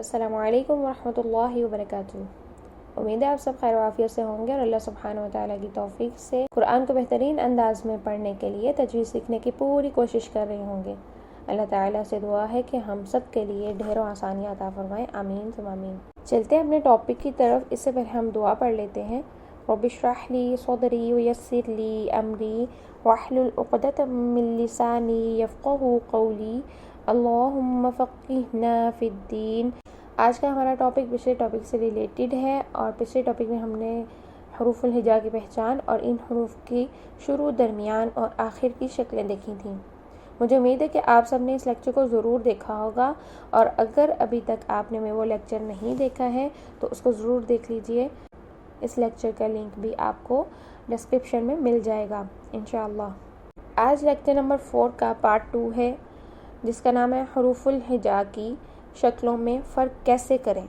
अस्सलामुअलैकुम वरहमतुल्लाहि वबरकातुहू। उम्मीद है आप सब खैर आफियत से होंगे और अल्लाह सुब्हानहू व तआला की तौफीक से कुरान को बेहतरीन अंदाज में पढ़ने के लिए तजवीज़ सीखने की पूरी कोशिश कर रहे होंगे। अल्लाह ताला से दुआ है कि हम सब के लिए ढेरों आसानियाँ अता फरमाएं, आमीन सुम्मा आमीन। चलते हैं अपने टॉपिक की तरफ। इससे पहले हम दुआ पढ़ लेते हैं। रब्बि इश्रह ली सदरी वयस्सिर ली अमरी वहलुल उक़दतम मिन लिसानी यफ़क़हू क़ौली अल्लाहुम्मा फ़क़्हिना फ़िद्दीन। आज का हमारा टॉपिक पिछले टॉपिक से रिलेटेड है और पिछले टॉपिक में हमने हरूफुल हिजा की पहचान और इन हरूफ की शुरू, दरमियान और आखिर की शक्लें देखी थी। मुझे उम्मीद है कि आप सब ने इस लेक्चर को ज़रूर देखा होगा और अगर अभी तक आपने वो लेक्चर नहीं देखा है तो उसको ज़रूर देख लीजिए। इस लेक्चर का लिंक भी आपको डिस्क्रिप्शन में मिल जाएगा इंशाअल्लाह। आज लेक्चर नंबर 4 का पार्ट 2 है जिसका नाम है हरूफुल हिजा की शक्लों में फ़र्क कैसे करें,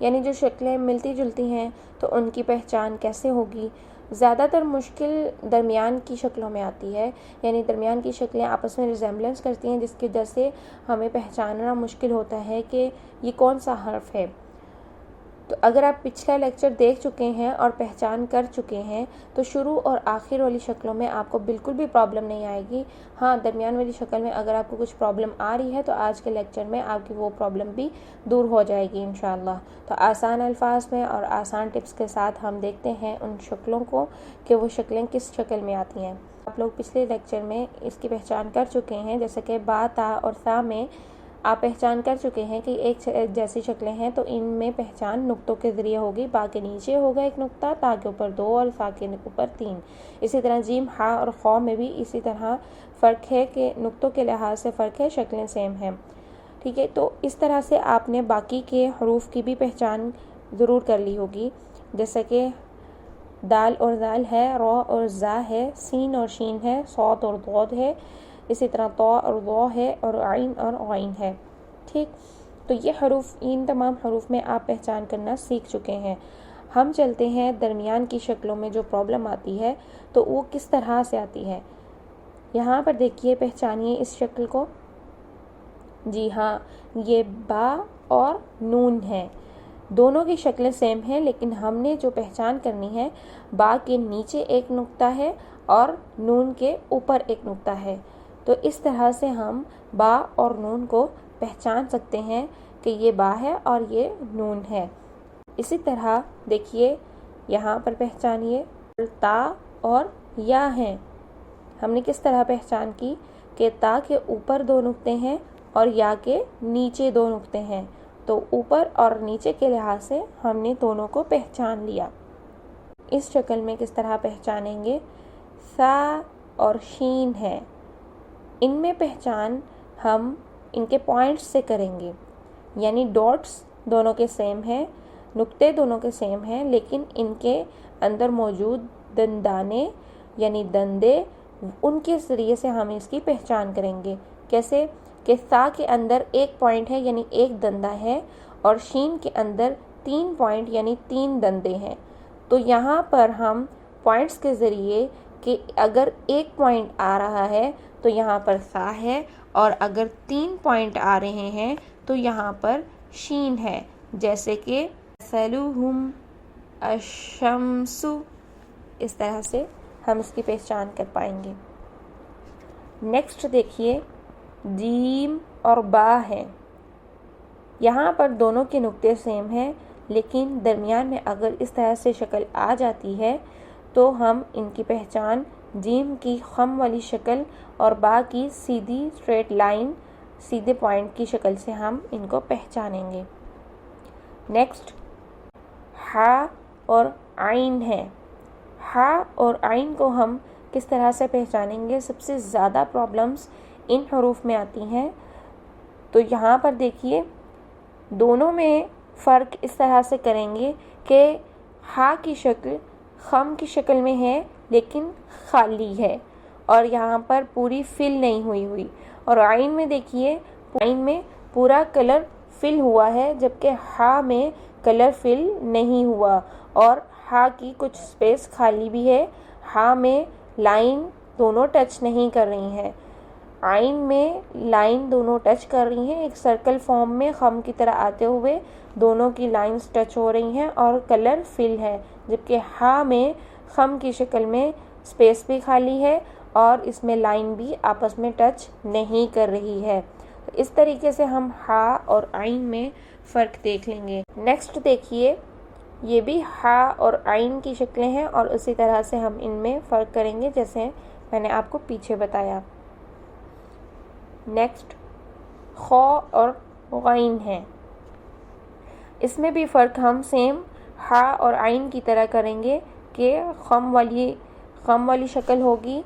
यानी जो शक्लें मिलती जुलती हैं तो उनकी पहचान कैसे होगी। ज़्यादातर मुश्किल दरमियान की शक्लों में आती है, यानी दरमियान की शक्लें आपस में रिजेम्बलेंस करती हैं जिसकी वजह से हमें पहचानना मुश्किल होता है कि ये कौन सा हर्फ है। तो अगर आप पिछला लेक्चर देख चुके हैं और पहचान कर चुके हैं तो शुरू और आखिर वाली शक्लों में आपको बिल्कुल भी प्रॉब्लम नहीं आएगी। हाँ, दरमियान वाली शक्ल में अगर आपको कुछ प्रॉब्लम आ रही है तो आज के लेक्चर में आपकी वो प्रॉब्लम भी दूर हो जाएगी इंशाअल्लाह। तो आसान अल्फाज में और आसान टिप्स के साथ हम देखते हैं उन शक्लों को कि वो शक्लें किस शक्ल में आती हैं। आप लोग पिछले लेक्चर में इसकी पहचान कर चुके हैं, जैसे कि बा, ता और सा में आप पहचान कर चुके हैं कि एक जैसी शक्लें हैं तो इनमें पहचान नुक्तों के ज़रिए होगी। बा के नीचे होगा एक नुक्ता, ता के ऊपर 2 और सा के ऊपर 3। इसी तरह जीम, हा और खौ में भी इसी तरह फ़र्क है कि नुक्तों के लिहाज से फ़र्क है, शक्लें सेम हैं। ठीक है, तो इस तरह से आपने बाकी के हरूफ की भी पहचान ज़रूर कर ली होगी, जैसे कि दाल और दाल है, रौ और ज़ा है, सीन और शीन है, सौत और दौद है, इसी तरह तौ और दौ है और आइन और गैन है। ठीक, तो ये हरूफ, इन तमाम हरूफ में आप पहचान करना सीख चुके हैं। हम चलते हैं दरमियान की शक्लों में जो प्रॉब्लम आती है तो वो किस तरह से आती है। यहाँ पर देखिए, पहचानिए इस शक्ल को। जी हाँ, ये बा और नून है। दोनों की शक्लें सेम हैं लेकिन हमने जो पहचान करनी है, बा के नीचे एक नुक्ता है और नून के ऊपर एक नुक्ता है। तो इस तरह से हम बा और नून को पहचान सकते हैं कि ये बा है और ये नून है। इसी तरह देखिए, यहाँ पर पहचानिए ता और या हैं। हमने किस तरह पहचान की कि ता के ऊपर 2 नुक्ते हैं और या के नीचे 2 नुक्ते हैं। तो ऊपर और नीचे के लिहाज से हमने दोनों को पहचान लिया। इस शक्ल में किस तरह पहचानेंगे, सा और शीन है। इनमें पहचान हम इनके पॉइंट्स से करेंगे, यानी डॉट्स दोनों के सेम हैं, नुक्ते दोनों के सेम हैं, लेकिन इनके अंदर मौजूद दंदाने यानी दंदे, उनके ज़रिए से हम इसकी पहचान करेंगे। कैसे कि सा के अंदर 1 पॉइंट है यानी 1 दंदा है और शीन के अंदर 3 पॉइंट यानी 3 दंदे हैं। तो यहाँ पर हम पॉइंट्स के ज़रिए कि अगर 1 पॉइंट आ रहा है तो यहाँ पर सा है और अगर 3 पॉइंट आ रहे हैं तो यहाँ पर शीन है, जैसे कि सलूहुम अशम्सु। इस तरह से हम इसकी पहचान कर पाएंगे। नेक्स्ट देखिए, जीम और बा है। यहाँ पर दोनों के नुक्ते सेम हैं लेकिन दरमियान में अगर इस तरह से शक्ल आ जाती है तो हम इनकी पहचान जीम की खम वाली शक्ल और बा की सीधी स्ट्रेट लाइन, सीधे पॉइंट की शक्ल से हम इनको पहचानेंगे। नेक्स्ट, हा और आइन है। हा और आइन को हम किस तरह से पहचानेंगे, सबसे ज़्यादा प्रॉब्लम्स इन हरूफ में आती हैं। तो यहाँ पर देखिए, दोनों में फ़र्क इस तरह से करेंगे कि हा की शक्ल खम की शक्ल में है लेकिन खाली है और यहाँ पर पूरी फिल नहीं हुई और आइन में देखिए, आइन में पूरा कलर फिल हुआ है जबकि हा में कलर फिल नहीं हुआ और हा की कुछ स्पेस खाली भी है। हा में लाइन दोनों टच नहीं कर रही हैं। आइन में लाइन दोनों टच कर रही हैं, एक सर्कल फॉर्म में खम की तरह आते हुए दोनों की लाइंस टच हो रही हैं और कलर फिल है, जबकि हा में खम की शक्ल में स्पेस भी खाली है और इसमें लाइन भी आपस में टच नहीं कर रही है। इस तरीके से हम हा और आइन में फ़र्क देख लेंगे। नेक्स्ट देखिए, ये भी हा और आइन की शक्लें हैं और उसी तरह से हम इनमें फ़र्क करेंगे जैसे मैंने आपको पीछे बताया। नेक्स्ट खौ और गैन है, इसमें भी फ़र्क हम सेम हा और आइन की तरह करेंगे कि खम वाली शक्ल होगी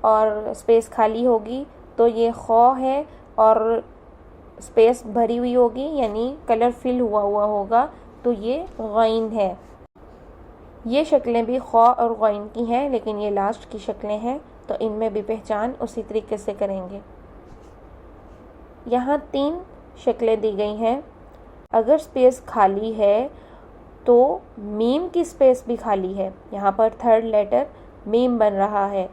और स्पेस खाली होगी तो ये खौ है और स्पेस भरी हुई होगी यानी कलर फिल हुआ होगा तो ये गैन है। ये शक्लें भी खौ और गैन की हैं, लेकिन ये लास्ट की शक्लें हैं तो इनमें भी पहचान उसी तरीके से करेंगे। यहाँ 3 शक्लें दी गई हैं। अगर स्पेस खाली है तो मीम की स्पेस भी खाली है, यहाँ पर थर्ड लेटर मीम बन रहा है।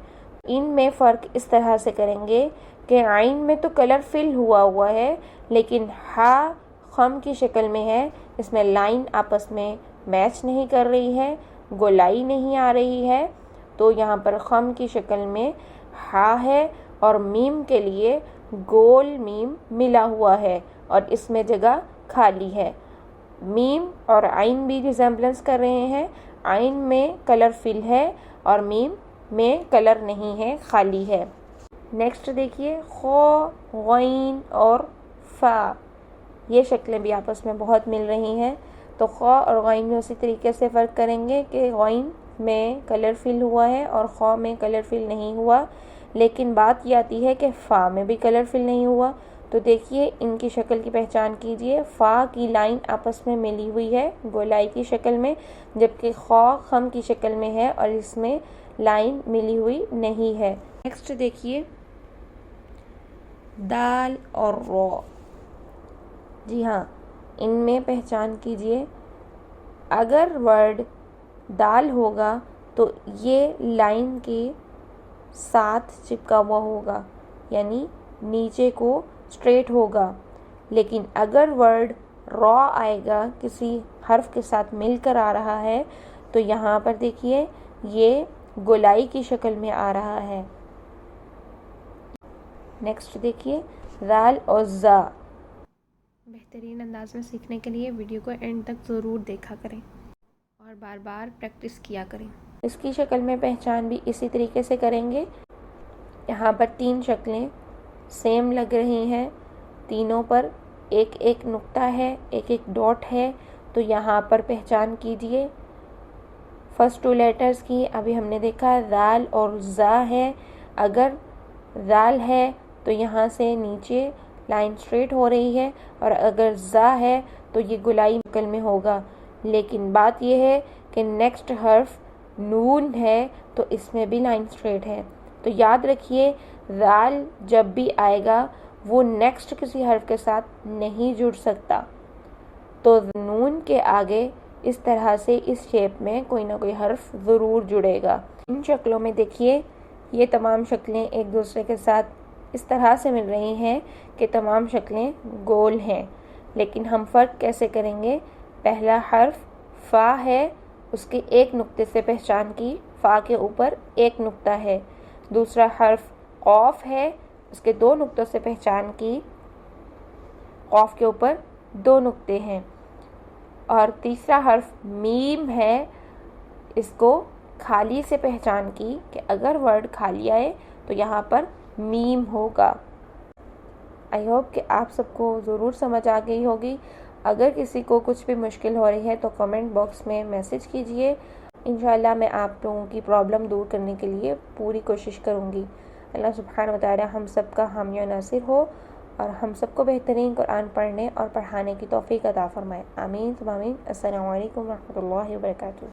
इनमें फ़र्क इस तरह से करेंगे कि आइन में तो कलर फिल हुआ है, लेकिन हा खम की शक्ल में है, इसमें लाइन आपस में मैच नहीं कर रही है, गोलाई नहीं आ रही है, तो यहाँ पर खम की शक्ल में हा है और मीम के लिए गोल मीम मिला हुआ है और इसमें जगह खाली है। मीम और आइन भी रिजेम्बलेंस कर रहे हैं, आइन में कलर फिल है और मीम में कलर नहीं है, खाली है। नेक्स्ट देखिए, खौ, गैन और फ़ा, ये शक्लें भी आपस में बहुत मिल रही हैं, तो खौ और गैन में उसी तरीके से फ़र्क करेंगे कि गैन में कलर फिल हुआ है और खौ में कलर फिल नहीं हुआ, लेकिन बात ये आती है कि फ़ा में भी कलर फिल नहीं हुआ। तो देखिए इनकी शक्ल की पहचान कीजिए, फ़ा की लाइन आपस में मिली हुई है गोलाई की शक्ल में, जबकि खौ खम की शक्ल में है और इसमें लाइन मिली हुई नहीं है। नेक्स्ट देखिए, दाल और रॉ, जी हाँ, इनमें पहचान कीजिए। अगर वर्ड दाल होगा तो ये लाइन के साथ चिपका हुआ होगा यानी नीचे को स्ट्रेट होगा, लेकिन अगर वर्ड रॉ आएगा, किसी हर्फ के साथ मिलकर आ रहा है, तो यहाँ पर देखिए ये गोलाई की शक्ल में आ रहा है। नेक्स्ट देखिए, दाल और ज़ा। बेहतरीन अंदाज में सीखने के लिए वीडियो को एंड तक ज़रूर देखा करें और बार बार प्रैक्टिस किया करें। इसकी शक्ल में पहचान भी इसी तरीके से करेंगे। यहाँ पर 3 शक्लें सेम लग रही हैं, तीनों पर एक एक नुक्ता है, एक एक डॉट है, तो यहाँ पर पहचान कीजिए। फर्स्ट 2 लेटर्स की अभी हमने देखा दाल और ज़ा है। अगर दाल है तो यहाँ से नीचे लाइन स्ट्रेट हो रही है और अगर ज़ा है तो ये गोलाई शक्ल में होगा, लेकिन बात यह है कि नेक्स्ट हर्फ नून है तो इसमें भी लाइन स्ट्रेट है। तो याद रखिए, दाल जब भी आएगा वो नेक्स्ट किसी हर्फ के साथ नहीं जुड़ सकता, तो नून के आगे इस तरह से इस शेप में कोई ना कोई हर्फ ज़रूर जुड़ेगा। इन शक्लों में देखिए ये तमाम शक्लें एक दूसरे के साथ इस तरह से मिल रही हैं कि तमाम शक्लें गोल हैं, लेकिन हम फ़र्क कैसे करेंगे? पहला हर्फ फ़ा है, उसके एक नुक्ते से पहचान की, फ़ा के ऊपर एक नुक्ता है। दूसरा हर्फ क़ौफ़ है, उसके 2 नुक्तों से पहचान की, क़ौफ़ के ऊपर 2 नुक्ते हैं। और तीसरा हर्फ मीम है, इसको खाली से पहचान की कि अगर वर्ड खाली आए तो यहाँ पर मीम होगा। आई होप कि आप सबको ज़रूर समझ आ गई होगी। अगर किसी को कुछ भी मुश्किल हो रही है तो कमेंट बॉक्स में मैसेज कीजिए, इंशाल्लाह मैं आप लोगों की प्रॉब्लम दूर करने के लिए पूरी कोशिश करूँगी। अल्लाह सुब्हानहू व तआला हम सब का हामी और नासिर हो और हम सबको बेहतरीन कुरान पढ़ने और पढ़ाने की तौफीक अता फरमाए। आमीन सुम्मा आमीन। अस्सलामु अलैकुम व रहमतुल्लाहि व बरकातुहू।